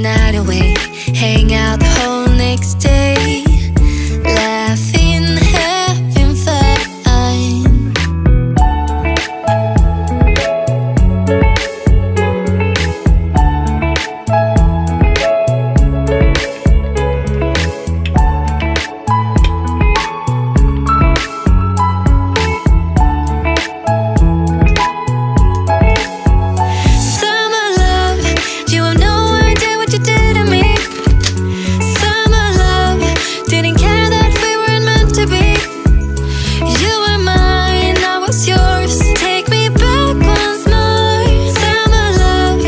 night away, hang out the whole next day, laughing, having fun. Summer love, you have no idea what you did to me. Summer love, didn't care that we weren't meant to be. You were mine, I was yours. Take me back once more. Summer love,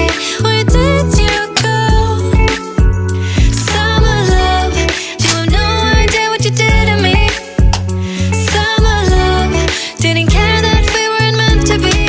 where did you go? Summer love, you have no idea what you did to me. Summer love, didn't care that we weren't meant to be.